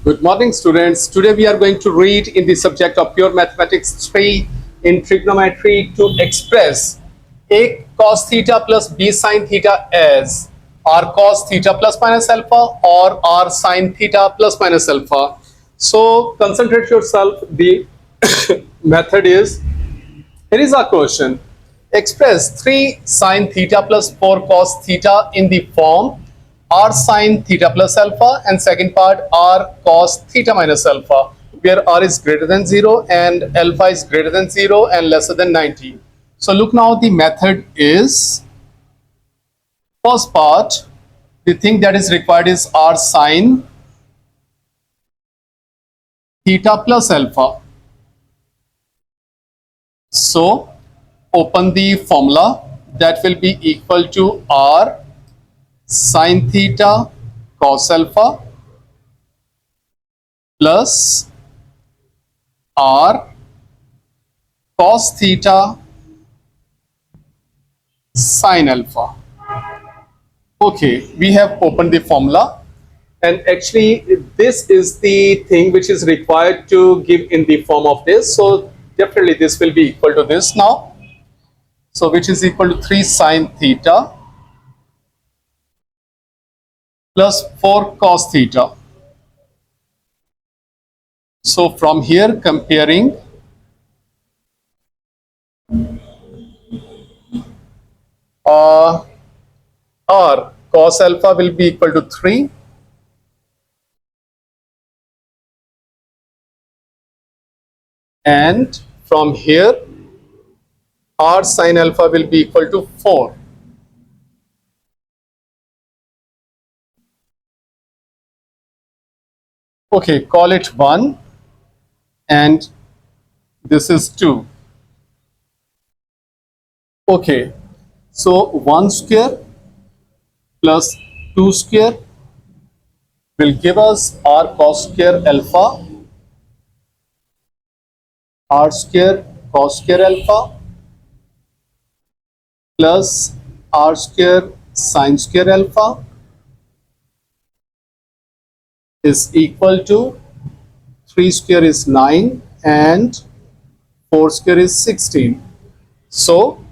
Good morning, students. Today we are going to read in the subject of pure mathematics 3 in trigonometry to express a cos theta plus b sin theta as r cos theta plus minus alpha or r sin theta plus minus alpha. So concentrate yourself. The method is, here is our question. Express 3 sine theta plus 4 cos theta in the form r sine theta plus alpha, and second part r cos theta minus alpha, where r is greater than 0 and alpha is greater than 0 and lesser than 90. So look, now the method is, first part, the thing that is required is r sine theta plus alpha. So open the formula, that will be equal to r sin theta cos alpha plus r cos theta sin alpha. Okay, we have opened the formula, and actually this is the thing which is required to give in the form of this. So definitely this will be equal to this now. So which is equal to 3 sin theta plus 4 cos theta. So from here, comparing r cos alpha will be equal to 3, and from here r sin alpha will be equal to 4. Okay, call it 1, and this is 2. Okay, so 1 square plus 2 square will give us r cos square alpha, r square cos square alpha plus r square sin square alpha is equal to 3 square is 9 and 4 square is 16. So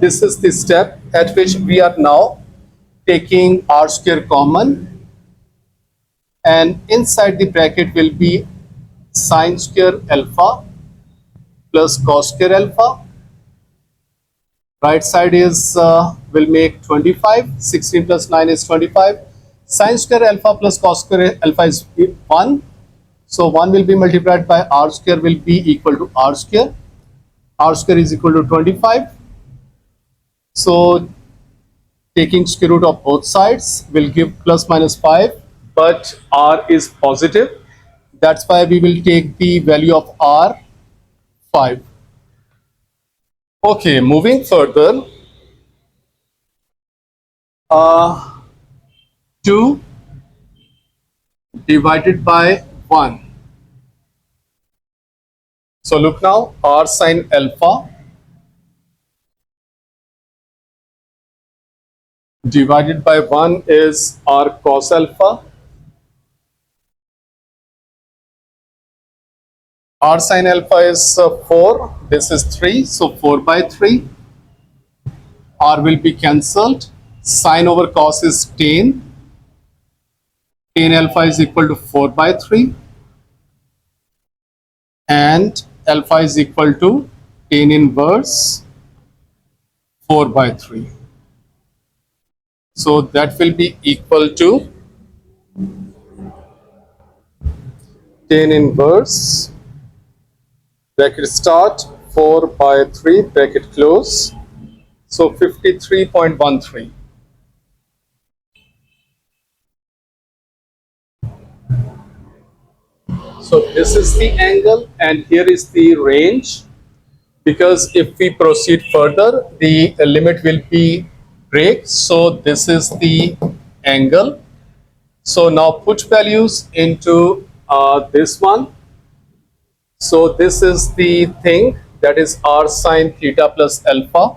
this is the step at which we are now taking r square common, and inside the bracket will be sin square alpha plus cos square alpha. Right side is will make 25. 16 plus 9 is 25. Sin square alpha plus cos square alpha is 1. So 1 will be multiplied by r square will be equal to r square. R square is equal to 25. So taking square root of both sides will give plus minus 5, but r is positive. That's why we will take the value of r 5. Okay, moving further, 2 divided by 1. So look now, r sin alpha divided by 1 is r cos alpha. R sin alpha is 4, this is 3, so 4 by 3. R will be cancelled. Sin over cos is tan. Tan alpha is equal to 4 by 3. And alpha is equal to tan inverse 4 by 3. So that will be equal to tan inverse, bracket start, 4 by 3, bracket close. So 53.13. So this is the angle and here is the range, because if we proceed further the limit will be break. So this is the angle. So now put values into this one. So this is the thing, that is r sin theta plus alpha.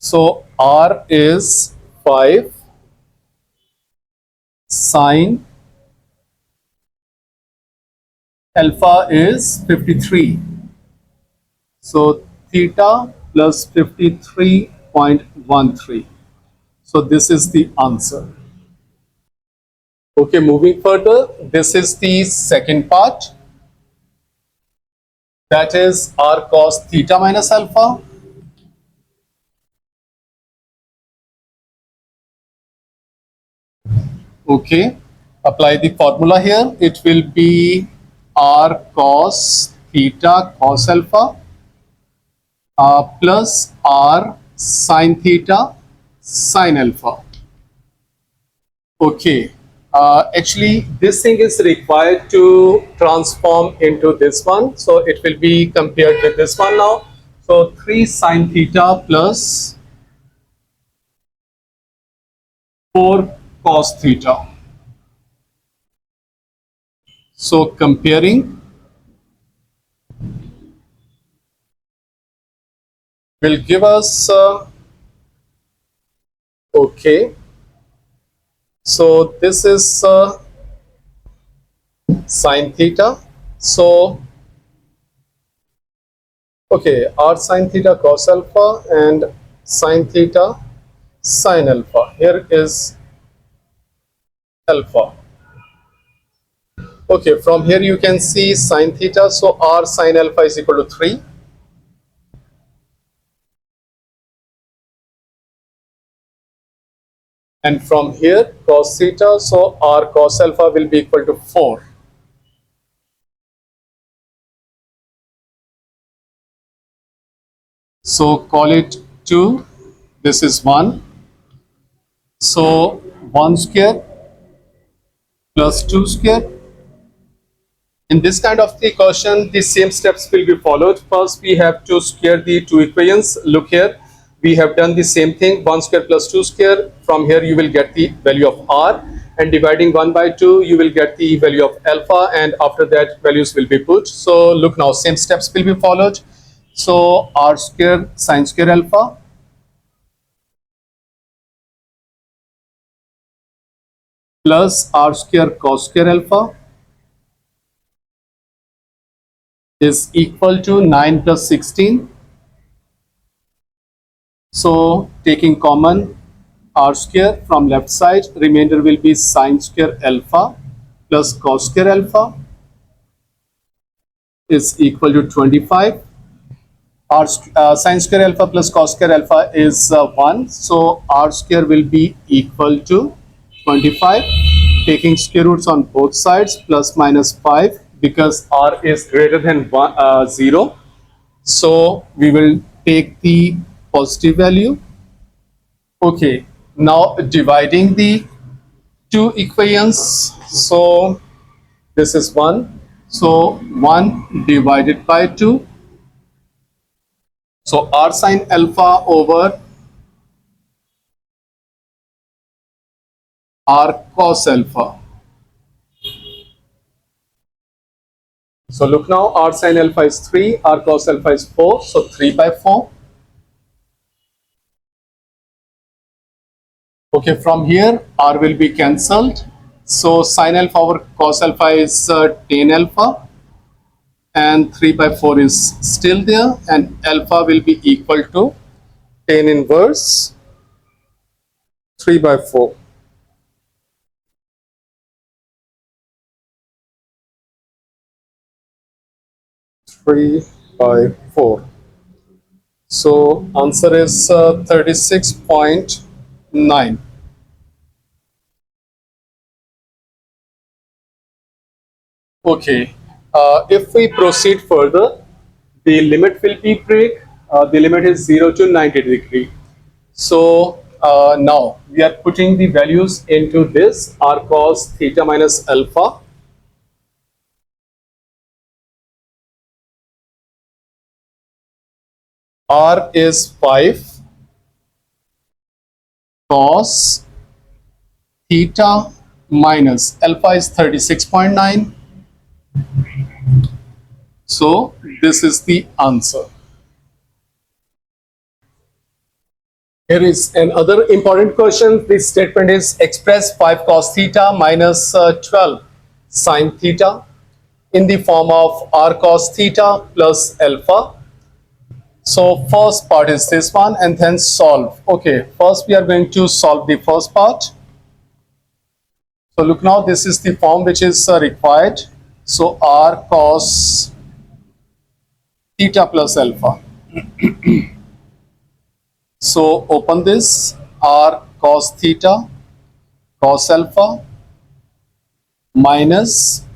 So R is 5 sine alpha is 53. So theta plus 53.13. So this is the answer. Okay, moving further, this is the second part. That is R cos theta minus alpha. Okay, apply the formula here. It will be R cos theta cos alpha plus R sin theta sin alpha. Okay, actually this thing is required to transform into this one. So it will be compared with this one now. So 3 sin theta plus 4 cos theta. So comparing will give us, okay, so this is sin theta. So, okay, r sin theta cos alpha and sin theta sin alpha. Here is alpha. Okay, from here you can see sin theta. So r sin alpha is equal to 3. And from here cos theta. So r cos alpha will be equal to 4. So call it 2. This is 1. So 1 square plus 2 square. In this kind of the question, the same steps will be followed. First, we have to square the two equations. Look here, we have done the same thing, 1 square plus 2 square. From here, you will get the value of r, and dividing 1 by 2, you will get the value of alpha, and after that, values will be put. So look now, same steps will be followed. So r square sin square alpha plus r square cos square alpha is equal to 9 plus 16. So taking common r square from left side, remainder will be sin square alpha plus cos square alpha is equal to 25. Sin square alpha plus cos square alpha is 1. So r square will be equal to 25. Taking square roots on both sides, plus minus 5, because r is greater than 0. So we will take the positive value. Okay, now dividing the two equations. So this is 1. So 1 divided by 2. So r sin alpha over r cos alpha. So look now, r sin alpha is 3, r cos alpha is 4. So 3 by 4. Okay, from here r will be cancelled. So sin alpha over cos alpha is tan alpha, and 3 by 4 is still there, and alpha will be equal to tan inverse 3 by 4. 3 by 4. So answer is 36.9. Okay, if we proceed further, the limit will be break. The limit is 0 to 90 degree. So now we are putting the values into this r cos theta minus alpha. R is 5 cos theta minus alpha is 36.9. So this is the answer. Here is another important question. This statement is express 5 cos theta minus 12 sin theta in the form of r cos theta plus alpha. So first part is this one and then solve. Okay, first we are going to solve the first part. So look now, this is the form which is required. So r cos theta plus alpha. So open this, r cos theta cos alpha minus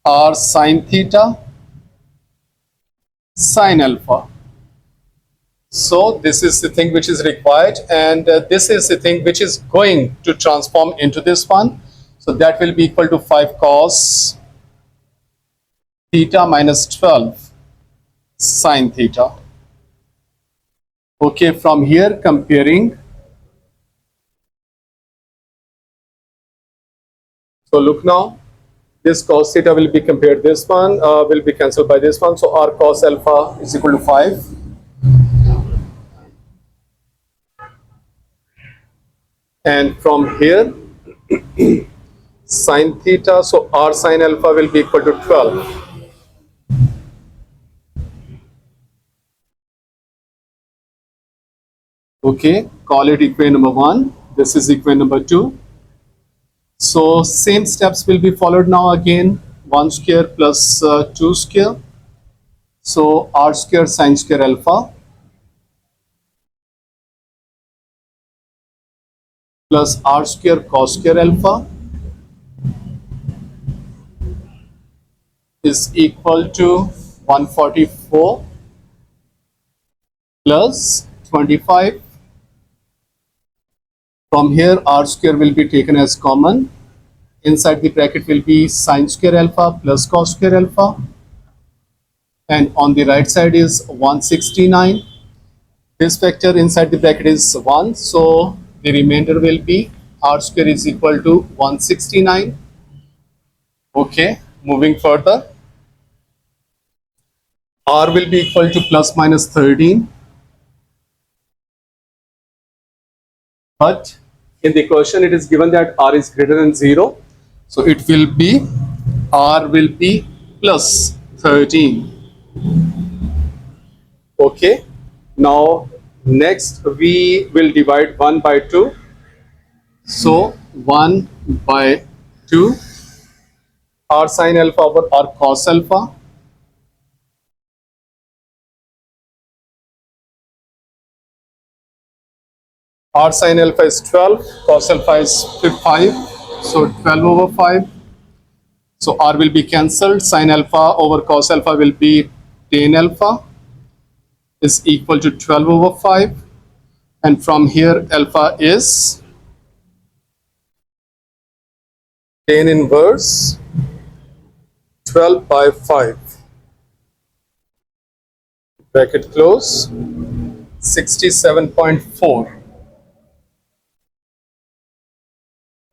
r sin theta sin alpha. So this is the thing which is required, and this is the thing which is going to transform into this one. So that will be equal to 5 cos theta minus 12 sin theta. Okay, from here comparing. So look now, this cos theta will be compared, this one will be cancelled by this one. So r cos alpha is equal to 5. And from here, sin theta, so r sin alpha will be equal to 12. Okay, call it equation number 1. This is equation number 2. So same steps will be followed now again. 1 square plus 2 square. So r square sin square alpha plus r square cos square alpha is equal to 144 plus 25. From here r square will be taken as common. Inside the bracket will be sin square alpha plus cos square alpha. And on the right side is 169. This factor inside the bracket is 1. So the remainder will be r square is equal to 169. Okay, moving further. R will be equal to plus minus 13. But in the question it is given that r is greater than 0. So it will be r will be plus 13. Okay. Now next we will divide 1 by 2. So 1 by 2 r sin alpha over r cos alpha. R sin alpha is 12, cos alpha is 5, so 12 over 5. So R will be cancelled, sin alpha over cos alpha will be tan alpha is equal to 12 over 5. And from here alpha is tan inverse 12 by 5. Bracket close, 67.4.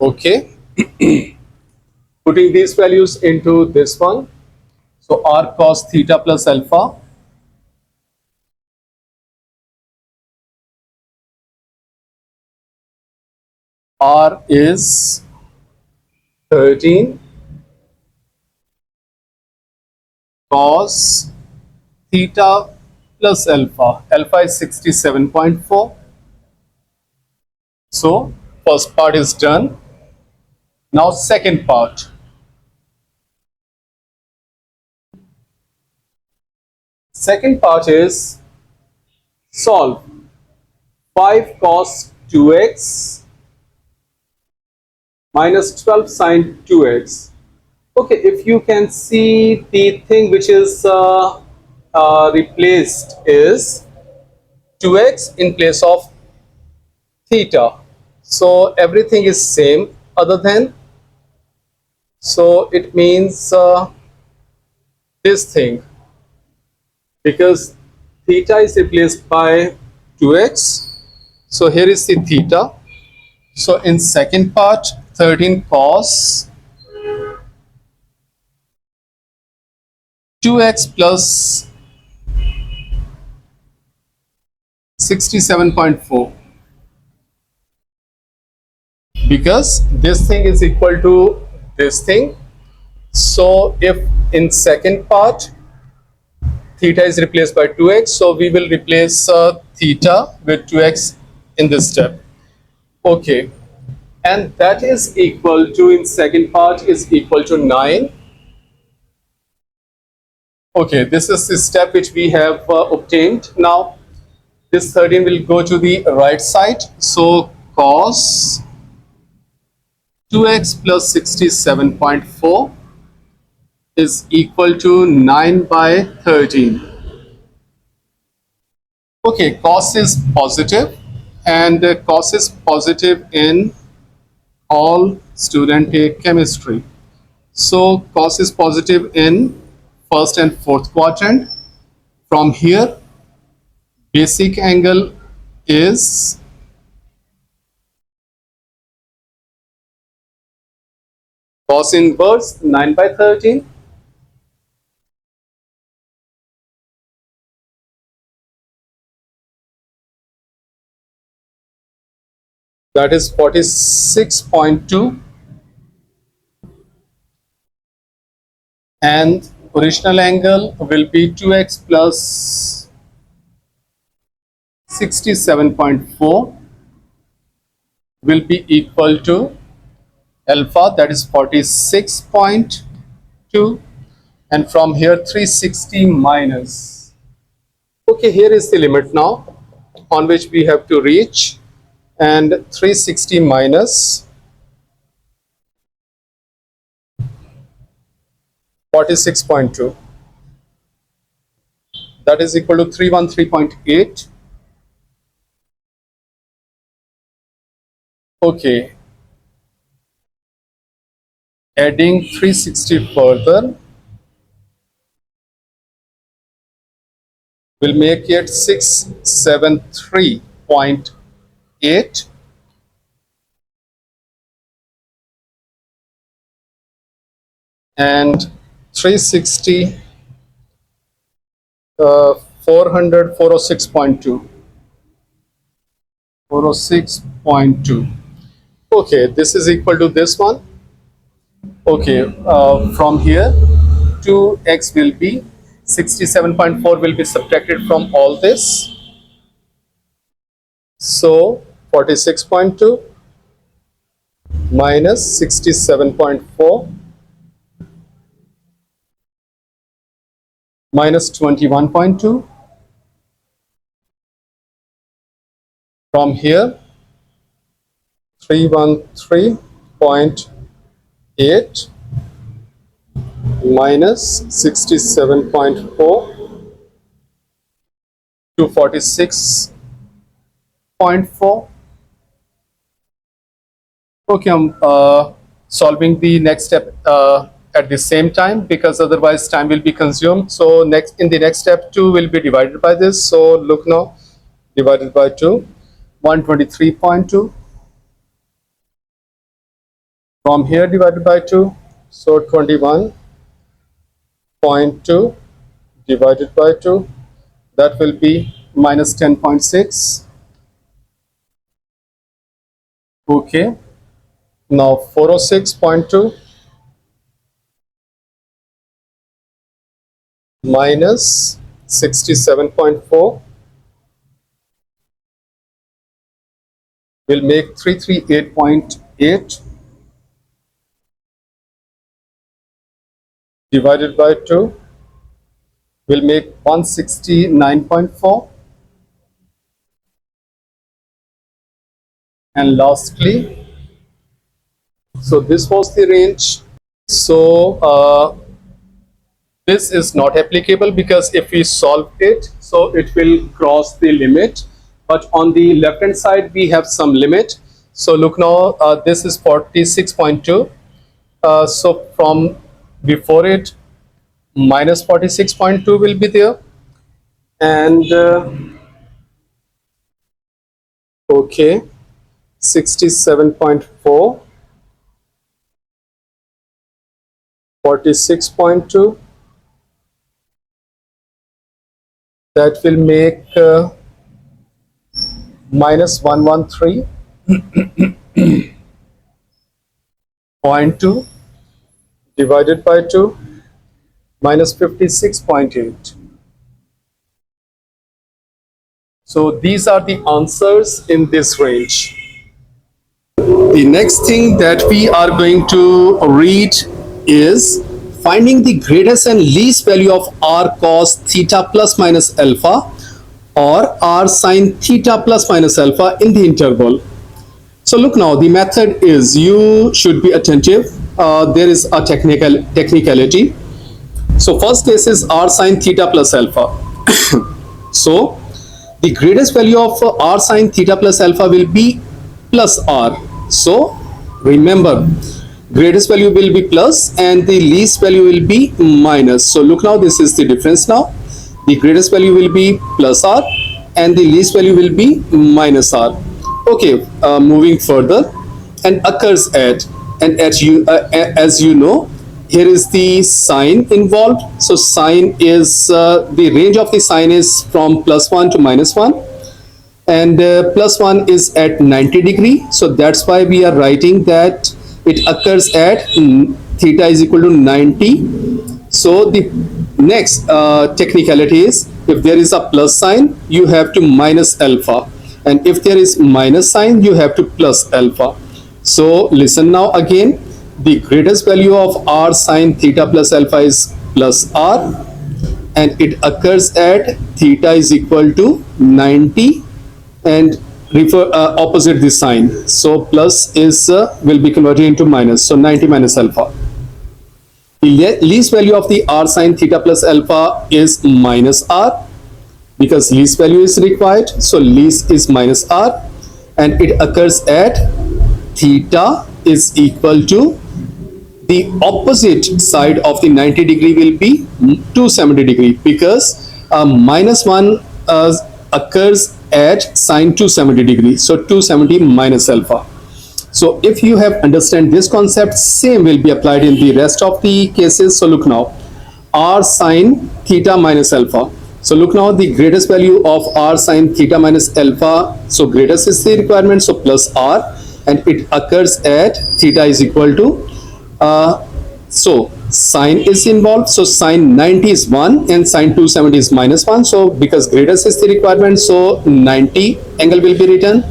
Okay. Putting these values into this one. So r cos theta plus alpha r is 13 cos theta plus alpha. Alpha is 67.4. So first part is done. Now second part. Second part is solve 5 cos 2x minus 12 sin 2x. Okay, if you can see, the thing which is replaced is 2x in place of theta. So everything is same other than, so it means this thing, because theta is replaced by 2x. So here is the theta. So in second part, 13 cos 2x plus 67.4, because this thing is equal to this thing. So if in second part theta is replaced by 2x, so we will replace theta with 2x in this step. Okay, and that is equal to, in second part, is equal to 9. Okay, this is the step which we have obtained. Now this 13 will go to the right side, so cos 2x plus 67.4 is equal to 9 by 13. Okay, cos is positive, and cos is positive in all student take chemistry. So cos is positive in first and fourth quadrant. From here, basic angle is cos inverse 9 by 13. That is 46.2, and original angle will be 2x plus 67.4 will be equal to alpha, that is 46.2, and from here 360 minus. Okay, here is the limit now on which we have to reach, and 360 minus 46.2, that is equal to 313.8. Okay, adding 360 further will make it 673.8, and 360 400 406.2. Okay, this is equal to this one. Okay, from here 2x will be 67.4 will be subtracted from all this, so 46.2 minus 67.4 minus 21.2. From here 313.8 minus 67.4 to 46.4. Okay, I'm solving the next step at the same time, because otherwise time will be consumed. So next, in the next step, 2 will be divided by this. So look now, divided by 2, 123.2. From here divided by 2, so 21.2 divided by 2, that will be minus 10.6. Okay, now 406.2 minus 67.4 will make 338.8 divided by 2 will make 169.4, and lastly, so this was the range. So this is not applicable, because if we solve it, so it will cross the limit, but on the left hand side we have some limit. So look now, this is 46.2, so from before it minus 46.2 will be there, and okay, 67.4, 46.2, that will make minus 113.2 divided by 2 minus 56.8. So these are the answers in this range. The next thing that we are going to read is finding the greatest and least value of r cos theta plus minus alpha or r sin theta plus minus alpha in the interval. So look now, the method is, you should be attentive. There is a technicality. So first case is r sin theta plus alpha. So the greatest value of r sin theta plus alpha will be plus r. So remember, greatest value will be plus and the least value will be minus. So look now, this is the difference now. The greatest value will be plus r and the least value will be minus r. Okay, moving further, and occurs at, and at you as you know, here is the sign involved. So sign is the range of the sign is from +1 to -1, and +1 is at 90 degree. So that's why we are writing that it occurs at theta is equal to 90. So the next technicality is, if there is a plus sign, you have to minus alpha, and if there is minus sign, you have to plus alpha. So listen now again, the greatest value of r sin theta plus alpha is plus r, and it occurs at theta is equal to 90, and refer opposite the sign. So plus is will be converted into minus. So 90 minus alpha. The least value of the r sin theta plus alpha is minus r, because least value is required. So least is minus r, and it occurs at theta is equal to, the opposite side of the 90 degree will be 270 degree, because -1 occurs at sine 270 degree. So 270 minus alpha. So if you have understand this concept, same will be applied in the rest of the cases. So look now, r sine theta minus alpha. So look now, the greatest value of r sine theta minus alpha. So greatest is the requirement, so plus r, and it occurs at theta is equal to, so sine is involved. So sine 90 is 1 and sine 270 is -1. So because greatest is the requirement, so 90 angle will be written,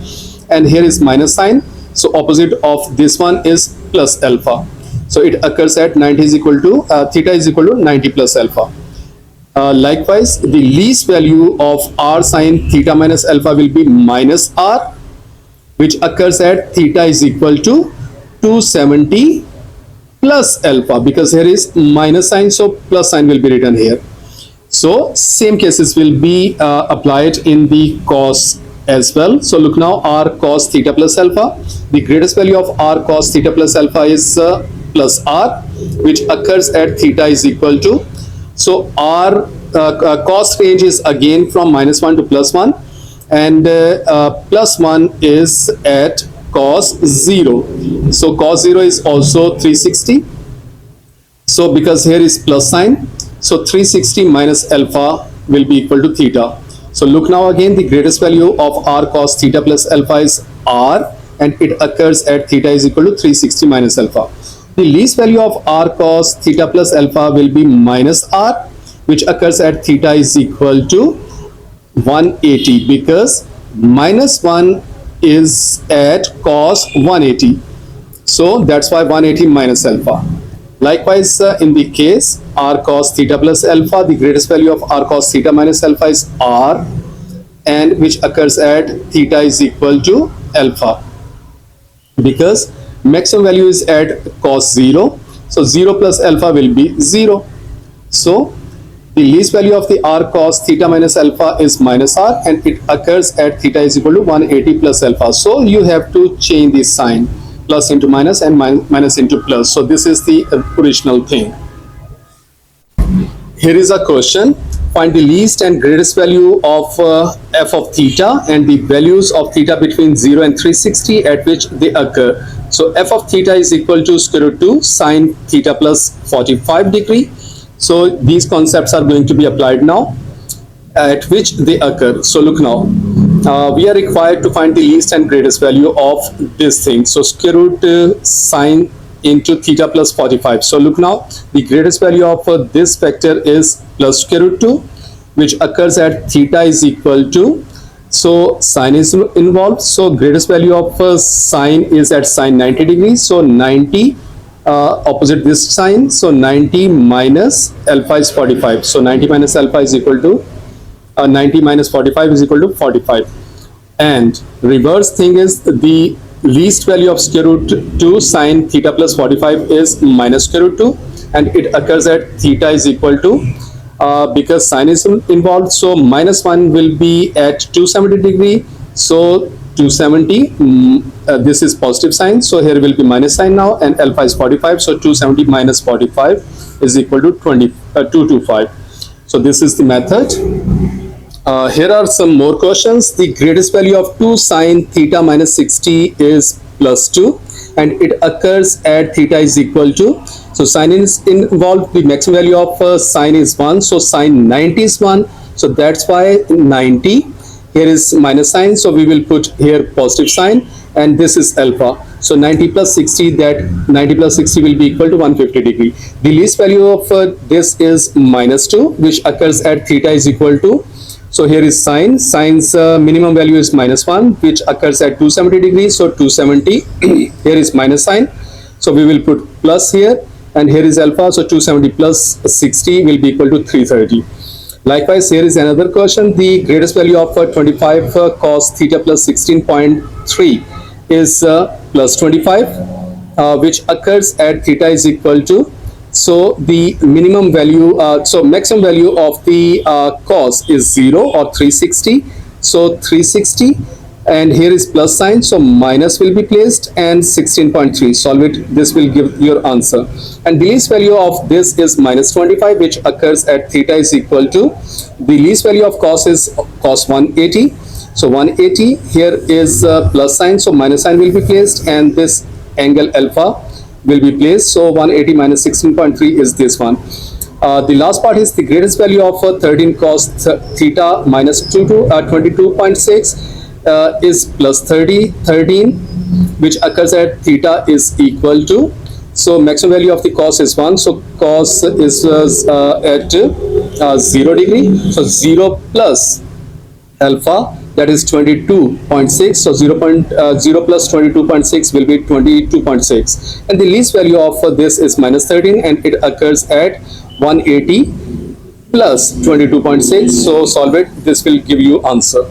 and here is minus sign. So opposite of this one is plus alpha. So it occurs at 90 is equal to theta is equal to 90 plus alpha. Likewise, the least value of r sin theta minus alpha will be minus r, which occurs at theta is equal to 270 plus alpha, because here is minus sign, so plus sign will be written here. So same cases will be applied in the cos as well. So look now, r cos theta plus alpha, the greatest value of r cos theta plus alpha is plus r, which occurs at theta is equal to, so r cos range is again from -1 to +1, and +1 is at cos 0. So cos 0 is also 360. So because here is plus sign, so 360 minus alpha will be equal to theta. So look now again, the greatest value of r cos theta plus alpha is r, and it occurs at theta is equal to 360 minus alpha. The least value of r cos theta plus alpha will be minus r, which occurs at theta is equal to 180, because -1 is at cos 180. So that's why 180 minus alpha. Likewise, in the case r cos theta plus alpha, the greatest value of r cos theta minus alpha is r, and which occurs at theta is equal to alpha, because maximum value is at cos 0. So 0 plus alpha will be 0. So the least value of the r cos theta minus alpha is minus r, and it occurs at theta is equal to 180 plus alpha. So you have to change the sign, plus into minus and minus into plus. So this is the original thing. Here is a question. Find the least and greatest value of f of theta and the values of theta between 0 and 360 at which they occur. So f of theta is equal to square root 2 sine theta plus 45 degree. So these concepts are going to be applied now, at which they occur. So look now, we are required to find the least and greatest value of this thing. So square root sine into theta plus 45. So look now, the greatest value of this vector is plus square root 2, which occurs at theta is equal to, so sine is involved. So greatest value of sine is at sine 90 degrees. So 90 opposite this sign. So 90 minus alpha is 45. So 90 minus alpha is equal to 90 minus 45 is equal to 45. And reverse thing is the least value of square root 2 sine theta plus 45 is minus square root 2, and it occurs at theta is equal to, because sine is involved, so minus 1 will be at 270 degree. So 270, this is positive sign, so here will be minus sign now, and alpha is 45. So 270 minus 45 is equal to 225. So this is the method. Here are some more questions. The greatest value of 2 sine theta minus 60 is plus 2, and it occurs at theta is equal to, so sine is involved, the maximum value of sine is 1, so sine 90 is 1, so that's why 90, here is minus sign, so we will put here positive sign, and this is alpha. So 90 plus 60, that 90 plus 60 will be equal to 150 degree. The least value of this is minus 2, which occurs at theta is equal to, so here is sine. Sine's minimum value is minus 1, which occurs at 270 degrees. So 270, here is minus sign. So we will put plus here, and here is alpha. So 270 plus 60 will be equal to 330. Likewise, here is another question. The greatest value of 25 cos theta plus 16.3 is plus 25, which occurs at theta is equal to, so the minimum value, so maximum value of the cos is 0 or 360. So 360, and here is plus sign, so minus will be placed, and 16.3. Solve it. This will give your answer. And the least value of this is minus 25, which occurs at theta is equal to, the least value of cos is cos 180. So 180, here is plus sign, so minus sign will be placed, and this angle alpha will be placed. So 180 minus 16.3 is this one. The last part is the greatest value of 13 cos theta minus 22.6 is plus 13, which occurs at theta is equal to, so maximum value of the cos is 1, so cos is at 0 degree. So 0 plus alpha, that is 22.6. So 0 plus 22.6 will be 22.6, and the least value of this is minus 13, and it occurs at 180 plus 22.6. So solve it. This will give you answer.